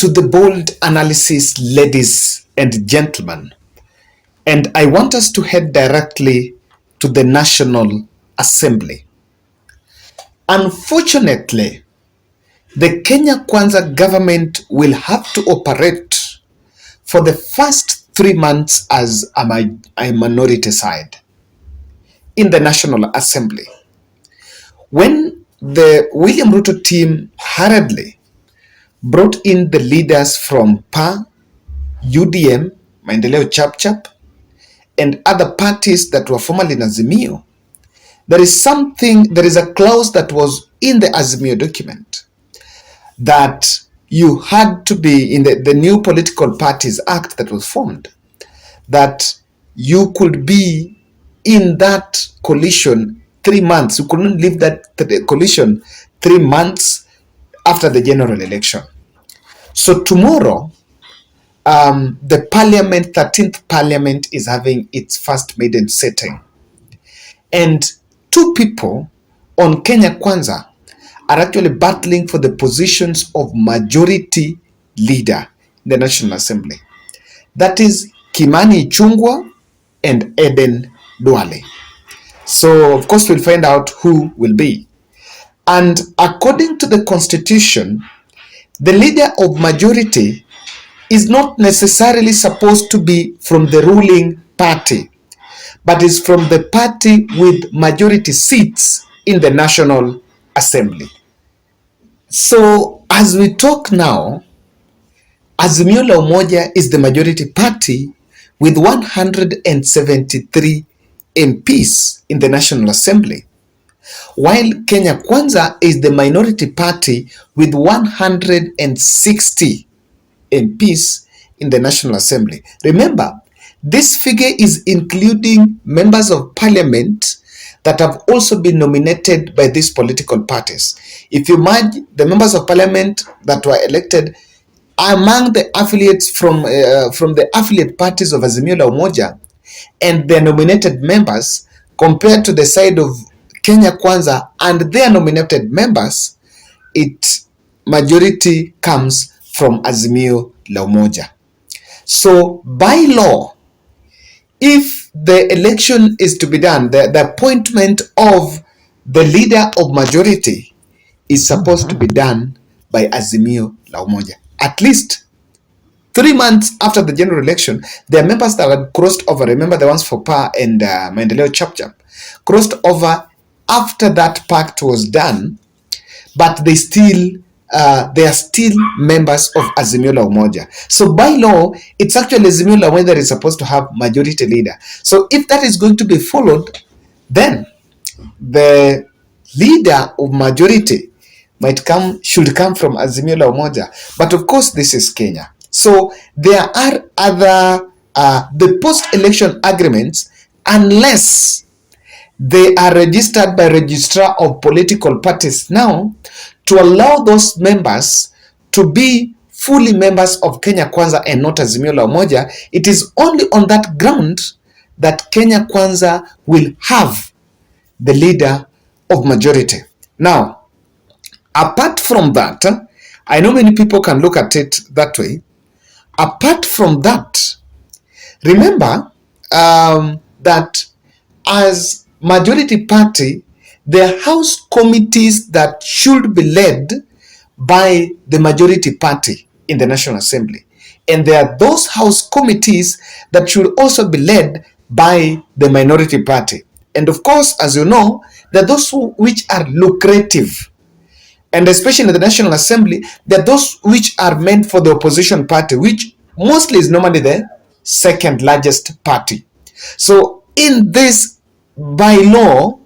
to the bold analysis, ladies and gentlemen, and I want us to head directly to the National Assembly. Unfortunately, the Kenya Kwanza government will have to operate for the first 3 months as a minority side in the National Assembly. When the William Ruto team hurriedly brought in the leaders from PA, UDM, Maendeleo Chap, and other parties that were formerly in Azimio, there is a clause that was in the Azimio document that you had to be in the new Political Parties Act that was formed, that you could be in that coalition 3 months. You couldn't leave that coalition 3 months after the general election. So tomorrow, the parliament, 13th parliament, is having its first maiden sitting. And two people on Kenya Kwanza are actually battling for the positions of majority leader in the National Assembly. That is Kimani Ichungwa and Eden Duale. So, of course, we'll find out who will be. And according to the Constitution, the leader of majority is not necessarily supposed to be from the ruling party, but is from the party with majority seats in the National Assembly. So, as we talk now, Azimio la Umoja is the majority party with 173 MPs in the National Assembly, while Kenya Kwanza is the minority party with 160 MPs in the National Assembly. Remember, this figure is including members of parliament that have also been nominated by these political parties. If you merge the members of parliament that were elected among the affiliates from the affiliate parties of Azimio la Umoja and their nominated members, compared to the side of Kenya Kwanza and their nominated members, its majority comes from Azimio la Umoja. So by law, if the election is to be done, the appointment of the leader of majority is supposed to be done by Azimio la Umoja. At least 3 months after the general election, there are members that had crossed over. Remember the ones for PA and Maendeleo Chap, crossed over after that pact was done, but they are still members of Azimio la Umoja. So by law, it's actually Azimio la Umoja that is supposed to have majority leader. So if that is going to be followed, then the leader of majority should come from Azimio la Umoja. But of course, this is Kenya. So there are other the post-election agreements, unless they are registered by registrar of political parties now, to allow those members to be fully members of Kenya Kwanza and not Azimio la Umoja. It is only on that ground that Kenya Kwanza will have the leader of majority. Now, apart from that, I know many people can look at it that way. Apart from that, remember that as majority party, there are house committees that should be led by the majority party in the National Assembly. And there are those house committees that should also be led by the minority party. And of course, as you know, there are those which are lucrative. And especially in the National Assembly, there are those which are meant for the opposition party, which mostly is normally the second largest party. So in this, by law,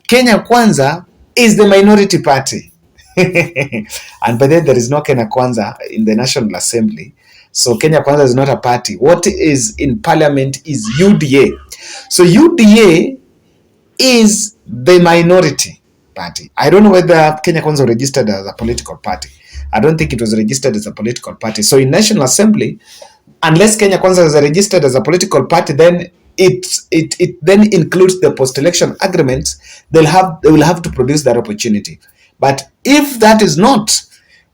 Kenya Kwanza is the minority party. And by then there is no Kenya Kwanza in the National Assembly. So Kenya Kwanza is not a party. What is in parliament is UDA. So UDA is the minority party. I don't know whether Kenya Kwanza was registered as a political party. I don't think it was registered as a political party. So in National Assembly, unless Kenya Kwanza is registered as a political party, then it then includes the post-election agreements. They will have to produce that opportunity. But if that is not,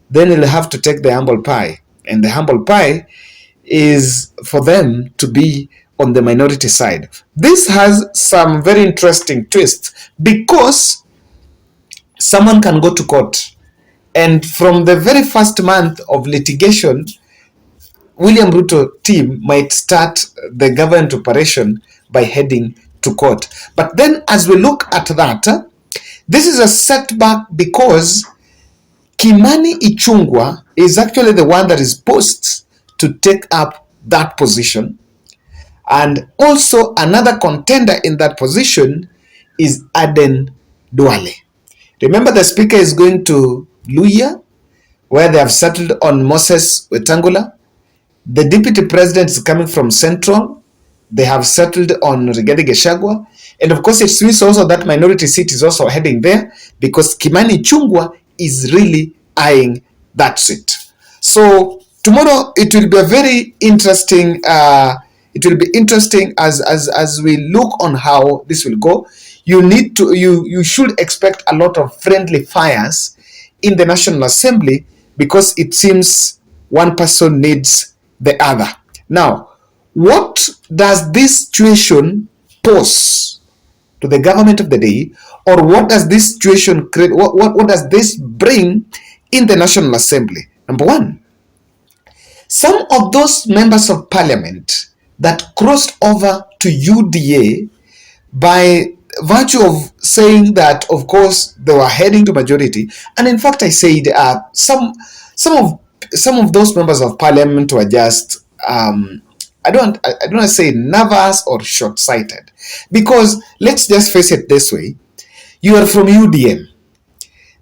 then they'll have to take the humble pie and the humble pie is for them to be on the minority side. This has some very interesting twists because someone can go to court, and from the very first month of litigation, William Ruto team might start the government operation by heading to court. But then as we look at that, this is a setback because Kimani Ichungwa is actually the one that is poised to take up that position. And also another contender in that position is Aden Duale. Remember, the speaker is going to Luhya, where they have settled on Moses Wetangula. The deputy president is coming from Central. They have settled on Rigathi Gachagua. And of course, it means also that minority seat is also heading there because Kimani Ichungwa is really eyeing that seat. So tomorrow it will be a very interesting. It will be interesting as we look on how this will go. You should expect a lot of friendly fires in the National Assembly because it seems one person needs the other. Now, what does this situation pose to the government of the day, or what does this situation create? What does this bring in the National Assembly? Number one, some of those members of parliament that crossed over to UDA by virtue of saying that, of course, they were heading to majority, and in fact, I said some of those members of parliament were just I don't want to say nervous or short-sighted, because let's just face it this way: you are from UDM,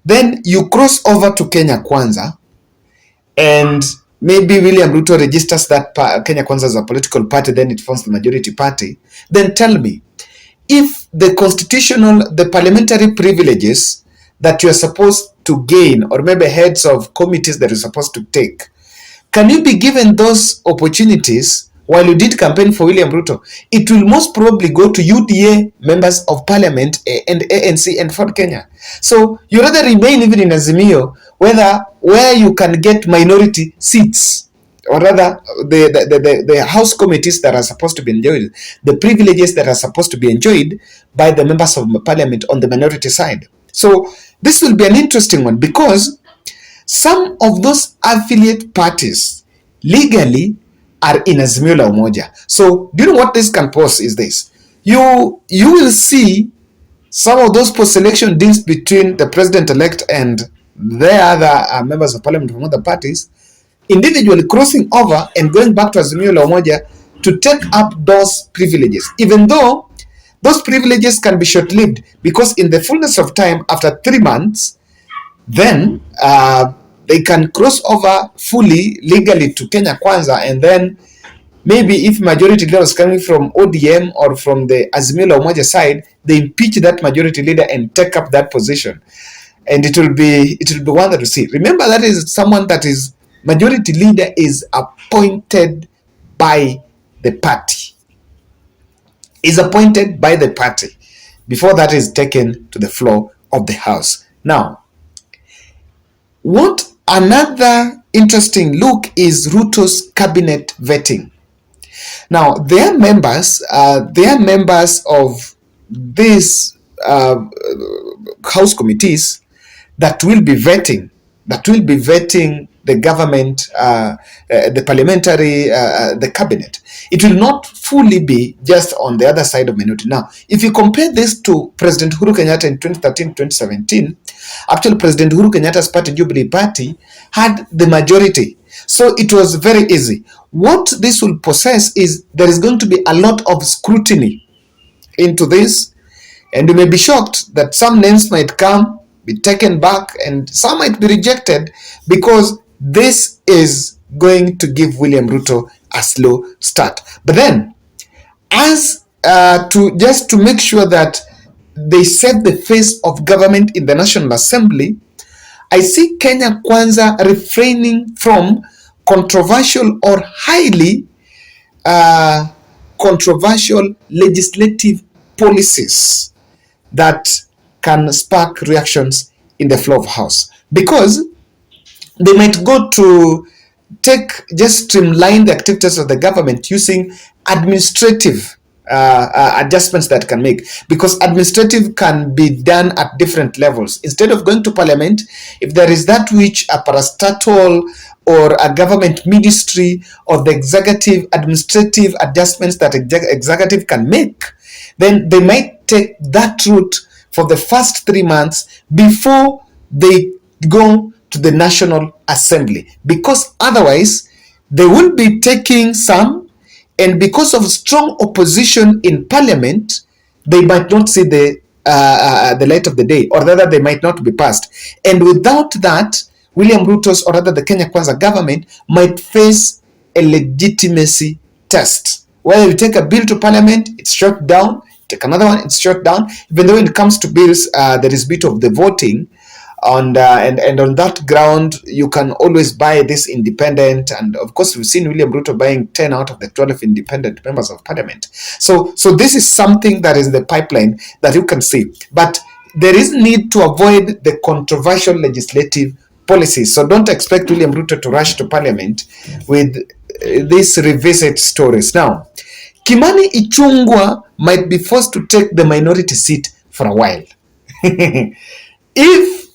then you cross over to Kenya Kwanza, and maybe William Ruto registers that Kenya Kwanza as a political party, then it forms the majority party. Then tell me, if the parliamentary privileges that you are supposed to gain, or maybe heads of committees that you're supposed to take, can you be given those opportunities while you did campaign for William Ruto? It will most probably go to UDA members of parliament and ANC and Ford Kenya. So you rather remain even in Azimio, where you can get minority seats, or rather the house committees that are supposed to be enjoyed, the privileges that are supposed to be enjoyed by the members of parliament on the minority side. So this will be an interesting one because some of those affiliate parties legally are in Azimio la Umoja. So do you know what this can pose is this? You will see some of those post-election deals between the president-elect and the other members of parliament from other parties individually crossing over and going back to Azimio la Umoja to take up those privileges, even though those privileges can be short-lived, because in the fullness of time, after 3 months, then they can cross over fully legally to Kenya Kwanza, and then maybe if majority leader is coming from ODM or from the Azimio la Umoja side, they impeach that majority leader and take up that position, and it will be one that we see. Remember, that is someone that is majority leader is appointed by the party. Is appointed by the party before that is taken to the floor of the House. Now, what another interesting look is Ruto's cabinet vetting. Now, they are members of these House committees that will be vetting the government, the parliamentary, the cabinet. It will not fully be just on the other side of minority. Now, if you compare this to President Uhuru Kenyatta in 2013-2017, actually President Uhuru Kenyatta's party, Jubilee Party, had the majority. So it was very easy. What this will possess is there is going to be a lot of scrutiny into this, and you may be shocked that some names might come, be taken back, and some might be rejected, because this is going to give William Ruto a slow start. But then, to make sure that they set the face of government in the National Assembly, I see Kenya Kwanza refraining from controversial or highly controversial legislative policies that can spark reactions in the floor of House, because they might go to just streamline the activities of the government using administrative adjustments that can make, because administrative can be done at different levels. Instead of going to parliament, if there is that which a parastatal or a government ministry or the executive administrative adjustments that executive can make, then they might take that route for the first 3 months before they go to the National Assembly, because otherwise they will be taking some, and because of strong opposition in parliament, they might not see the light of the day, or rather they might not be passed. And without that, William Ruto's, or rather the Kenya Kwanza government, might face a legitimacy test. Whether you take a bill to parliament, it's shot down, take another one, it's shot down. Even though when it comes to bills, there is a bit of the voting, and on that ground, you can always buy this independent. And of course, we've seen William Ruto buying 10 out of the 12 independent members of parliament. So this is something that is in the pipeline that you can see. But there is need to avoid the controversial legislative policies. So don't expect William Ruto to rush to parliament with these revisit stories. Now, Kimani Ichungwa might be forced to take the minority seat for a while. If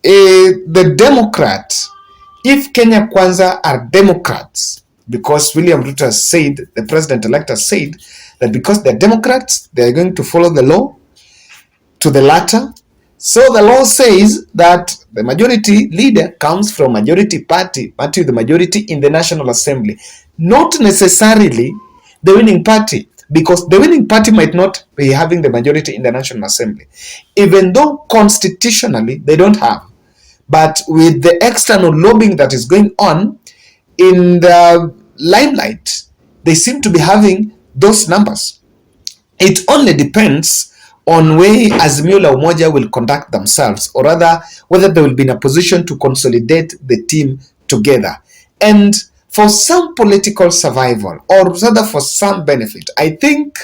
the Democrats, if Kenya Kwanza are Democrats, because William Ruto has said, the president-elect has said, that because they're Democrats, they're going to follow the law to the latter. So the law says that the majority leader comes from majority party the majority in the National Assembly, not necessarily the winning party, because the winning party might not be having the majority in the National Assembly, even though constitutionally they don't have. But with the external lobbying that is going on in the limelight, they seem to be having those numbers. It only depends on way Azimio la Umoja will conduct themselves, or rather whether they will be in a position to consolidate the team together. And for some political survival, or rather for some benefit, I think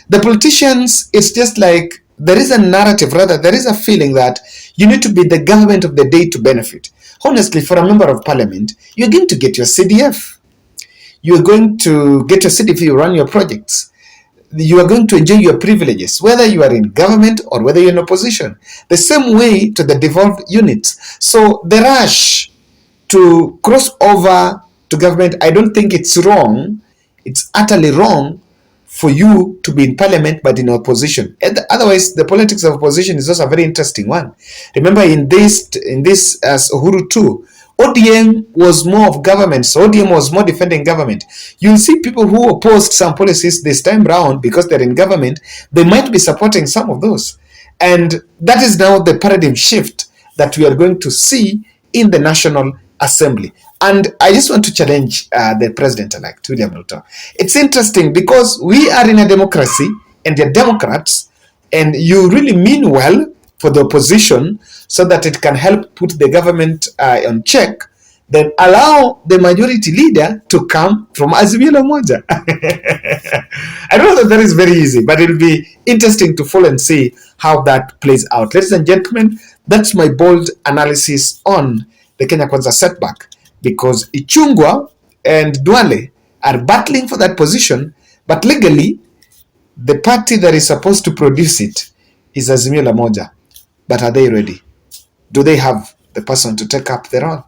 the politicians, it's just like there is a narrative, rather there is a feeling that you need to be the government of the day to benefit. Honestly, for a member of parliament, you're going to get your CDF. You're going to get your CDF, you run your projects. You are going to enjoy your privileges, whether you are in government or whether you're in opposition. The same way to the devolved units. So the rush to cross over to government, I don't think it's wrong. It's utterly wrong for you to be in parliament but in opposition. Otherwise, the politics of opposition is also a very interesting one. Remember, in this as Uhuru too, ODM was more of government, so ODM was more defending government. You'll see people who opposed some policies this time round because they're in government, they might be supporting some of those. And that is now the paradigm shift that we are going to see in the National Assembly. And I just want to challenge the president-elect, William Ruto. It's interesting because we are in a democracy and they're Democrats, and you really mean well for the opposition so that it can help put the government on check, then allow the majority leader to come from Azimio la Umoja. I don't know that is very easy, but it'll be interesting to follow and see how that plays out. Ladies and gentlemen, that's my bold analysis on the Kenya Kwanza setback, because Ichungwa and Duale are battling for that position, but legally, the party that is supposed to produce it is Azimio la Umoja. But are they ready? Do they have the person to take up the role?